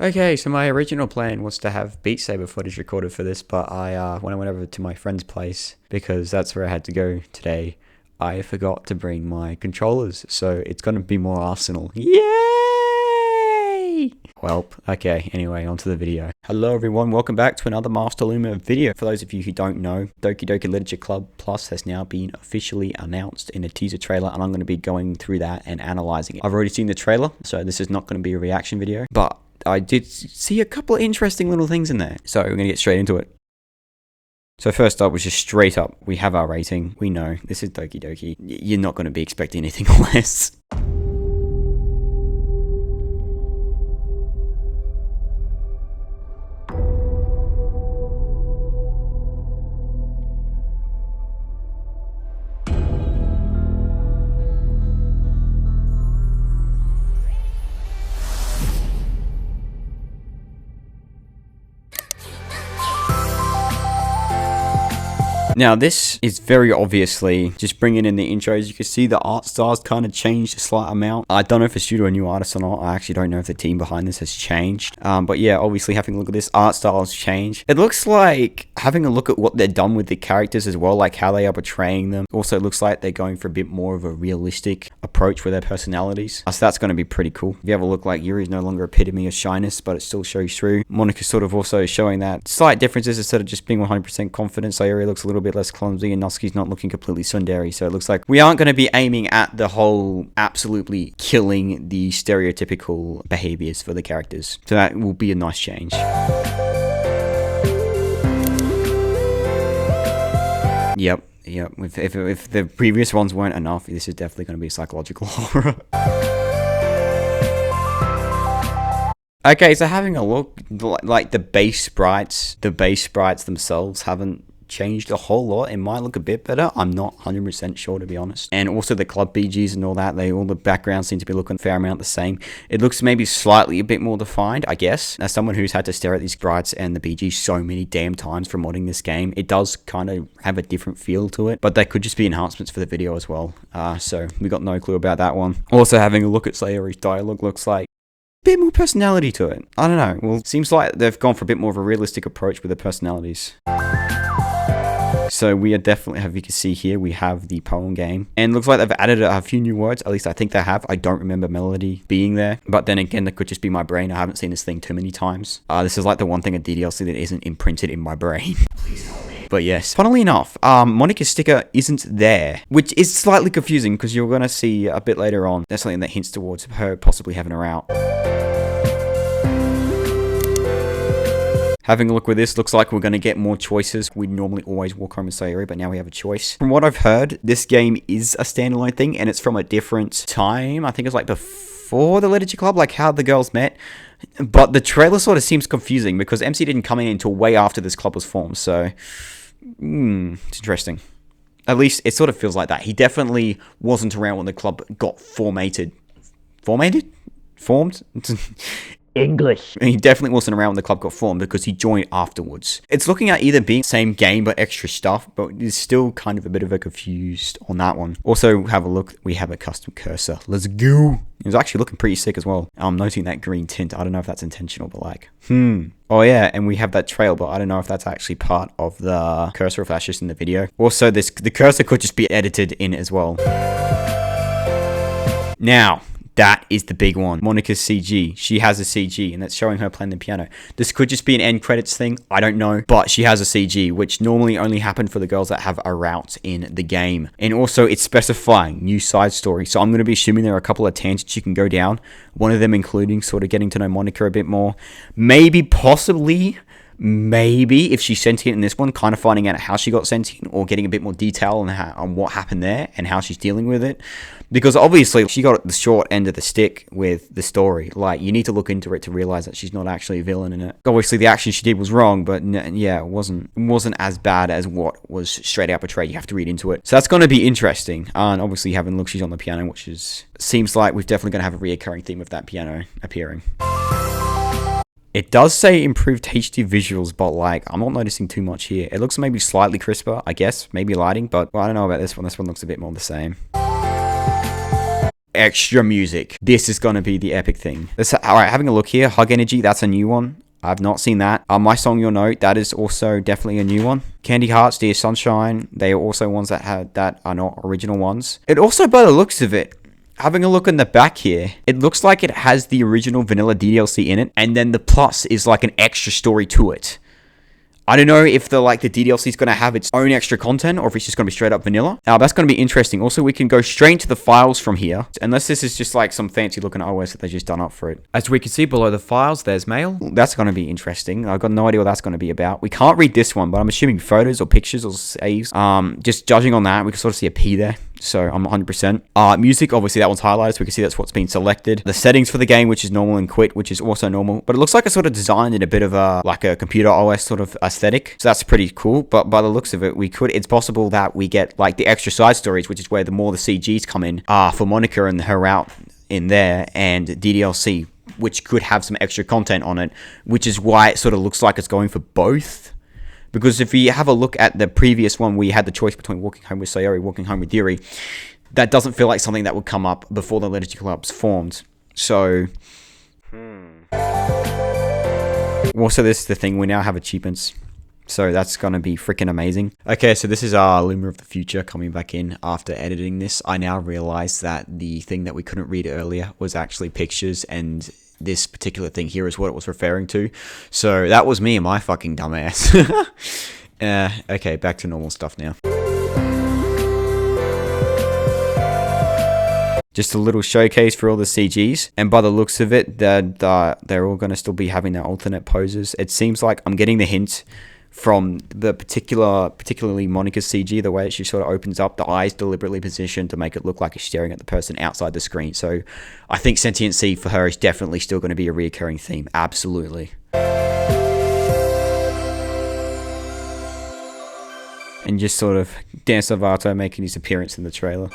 Okay, so my original plan was to have Beat Saber footage recorded for this, but when I went over to my friend's place, because that's where I had to go today, I forgot to bring my controllers, so it's going to be more Arsenal. Yay! Well, okay, anyway, on to the video. Hello everyone, welcome back to another MasterLuma video. For those of you who don't know, Doki Doki Literature Club Plus has now been officially announced in a teaser trailer, and I'm going to be going through that and analyzing it. I've already seen the trailer, so this is not going to be a reaction video, but I did see a couple of interesting little things in there, so we're going to get straight into it. So first up was just straight up, we have our rating. We know this is Doki Doki. You're not going to be expecting anything less. Now this is very obviously just bringing in the intros. You can see the art styles kind of changed a slight amount. I don't know if it's due to a new artist or not. I actually don't know if the team behind this has changed. But yeah, obviously having a look at this, art styles change. It looks like having a look at what they're done with the characters as well, like how they are portraying them. Also it looks like they're going for a bit more of a realistic approach with their personalities. So that's going to be pretty cool. If you have a look, like Yuri's no longer epitome of shyness, but it still shows through. Monika's sort of also showing that slight differences instead of just being 100% confident. Sayori looks a little bit less clumsy, and Natsuki's not looking completely tsundere, so it looks like we aren't going to be aiming at the whole absolutely killing the stereotypical behaviors for the characters, so that will be a nice change. Yep. If the previous ones weren't enough, this is definitely going to be a psychological horror. Okay, so having a look, like the base sprites themselves haven't changed a whole lot. It might look a bit better. I'm not 100% sure, to be honest. And also the club BGs and all that, all the backgrounds seem to be looking a fair amount the same. It looks maybe slightly a bit more defined, I guess. As someone who's had to stare at these sprites and the BGs so many damn times for modding this game, it does kind of have a different feel to it, but they could just be enhancements for the video as well. So we got no clue about that one. Also having a look at Sayori's dialogue, looks like a bit more personality to it. I don't know. Well, it seems like they've gone for a bit more of a realistic approach with the personalities. So we are definitely, as you can see here, we have the poem game. And it looks like they've added a few new words. At least I think they have. I don't remember Melody being there. But then again, that could just be my brain. I haven't seen this thing too many times. This is like the one thing at DDLC that isn't imprinted in my brain. Please help me. But yes, funnily enough, Monika's sticker isn't there, which is slightly confusing because you're going to see a bit later on. There's something that hints towards her possibly having her out. Having a look with this, looks like we're going to get more choices. We normally always walk home with Sayori, but now we have a choice. From what I've heard, this game is a standalone thing, and it's from a different time. I think it's like before the Literature Club, like how the girls met. But the trailer sort of seems confusing because MC didn't come in until way after this club was formed, so it's interesting. At least it sort of feels like that. He definitely wasn't around when the club got formed? English. He definitely wasn't around when the club got formed because he joined afterwards. It's looking at either being same game but extra stuff, but it's still kind of a bit of a confused on that one. Also, have a look. We have a custom cursor. Let's go. It was actually looking pretty sick as well. I'm noting that green tint. I don't know if that's intentional, but like, Oh yeah, and we have that trail, but I don't know if that's actually part of the cursor, if that's just in the video. Also, the cursor could just be edited in as well. Now, that is the big one. Monika's CG. She has a CG, and that's showing her playing the piano. This could just be an end credits thing. I don't know. But she has a CG, which normally only happen for the girls that have a route in the game. And also, it's specifying new side story. So I'm going to be assuming there are a couple of tangents you can go down. One of them including sort of getting to know Monika a bit more. Maybe, possibly, if she's sentient in this one, kind of finding out how she got sentient, or getting a bit more detail on what happened there and how she's dealing with it. Because obviously she got the short end of the stick with the story. Like, you need to look into it to realize that she's not actually a villain in it. Obviously the action she did was wrong, but yeah, it wasn't as bad as what was straight out portrayed. You have to read into it. So that's going to be interesting. And obviously having a look, she's on the piano, which seems like we're definitely going to have a reoccurring theme of that piano appearing. It does say improved HD visuals, but like, I'm not noticing too much here. It looks maybe slightly crisper, I guess, maybe lighting, but I don't know about this one. This one looks a bit more the same. extra music. This is going to be the epic thing. All right, having a look here. Hug Energy, that's a new one. I've not seen that. My Song You'll Know, that is also definitely a new one. Candy Hearts, Dear Sunshine, they are also ones that are not original ones. It also, by the looks of it, having a look in the back here, it looks like it has the original vanilla DDLC in it, and then the plus is like an extra story to it. I don't know if the DDLC is going to have its own extra content or if it's just going to be straight up vanilla. That's going to be interesting. Also, we can go straight into the files from here, unless this is just like some fancy looking OS that they just done up for it. As we can see below the files, there's mail. That's going to be interesting. I've got no idea what that's going to be about. We can't read this one, but I'm assuming photos or pictures or saves. Just judging on that, we can sort of see a P there. So I'm 100%. Music, obviously that one's highlighted, so we can see that's what's been selected. The settings for the game, which is normal, and quit, which is also normal. But it looks like it's sort of designed in a bit of a computer OS sort of aesthetic. So that's pretty cool. But by the looks of it, it's possible that we get like the extra side stories, which is where the more the CGs come in for Monica and her out in there, and DDLC, which could have some extra content on it, which is why it sort of looks like it's going for both. Because if you have a look at the previous one, we had the choice between Walking Home with Sayori, Walking Home with Yuri. That doesn't feel like something that would come up before the Liturgy Club's formed. So, also, this is the thing. We now have achievements. So that's going to be freaking amazing. Okay, so this is our Luma of the Future coming back in after editing this. I now realize that the thing that we couldn't read earlier was actually pictures, and this particular thing here is what it was referring to. So that was me and my fucking dumbass. Okay, back to normal stuff now. Just a little showcase for all the CGs, and by the looks of it, they're all going to still be having their alternate poses. It seems like I'm getting the hint from the particularly Monica's CG, the way she sort of opens up, the eyes deliberately positioned to make it look like it's staring at the person outside the screen. So I think sentiency for her is definitely still going to be a reoccurring theme. Absolutely. And just sort of Dan Lovato making his appearance in the trailer.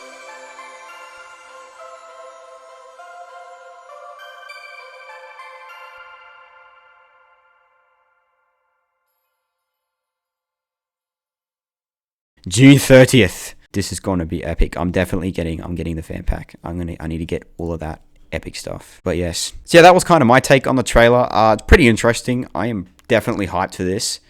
June 30th. This is going to be epic. I'm getting the fan pack. I need to get all of that epic stuff. But yes. So yeah, that was kind of my take on the trailer. It's pretty interesting. I am definitely hyped for this.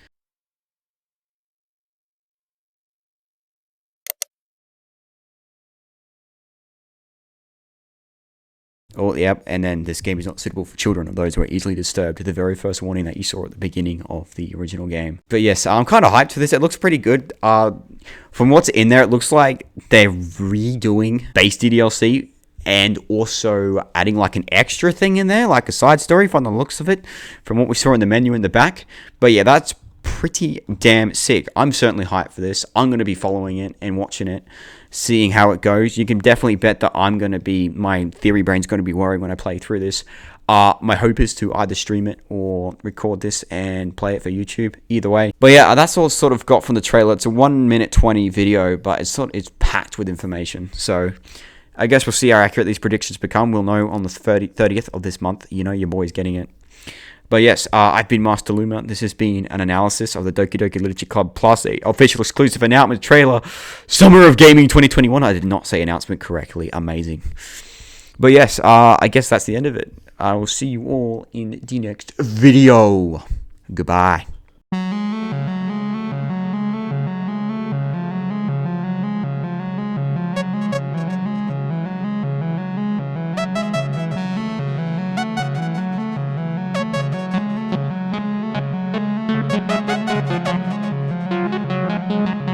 Oh, yep, and then this game is not suitable for children or those who are easily disturbed. The very first warning that you saw at the beginning of the original game. But yes, I'm kind of hyped for this. It looks pretty good. From what's in there, it looks like they're redoing base DDLC and also adding like an extra thing in there, like a side story from the looks of it, from what we saw in the menu in the back. But yeah, that's pretty damn sick. I'm certainly hyped for this. I'm going to be following it and watching it, seeing how it goes. You can definitely bet that my theory brain's going to be worrying when I play through this. My hope is to either stream it or record this and play it for YouTube. Either way. But yeah, that's all sort of got from the trailer. It's a 1 minute 20 video, but it's packed with information. So I guess we'll see how accurate these predictions become. We'll know on the 30th of this month. You know your boy's getting it. But yes, I've been MasterLuma. This has been an analysis of the Doki Doki Literature Club Plus, a official exclusive announcement trailer, Summer of Gaming 2021. I did not say announcement correctly. Amazing. But yes, I guess that's the end of it. I will see you all in the next video. Goodbye. Thank you.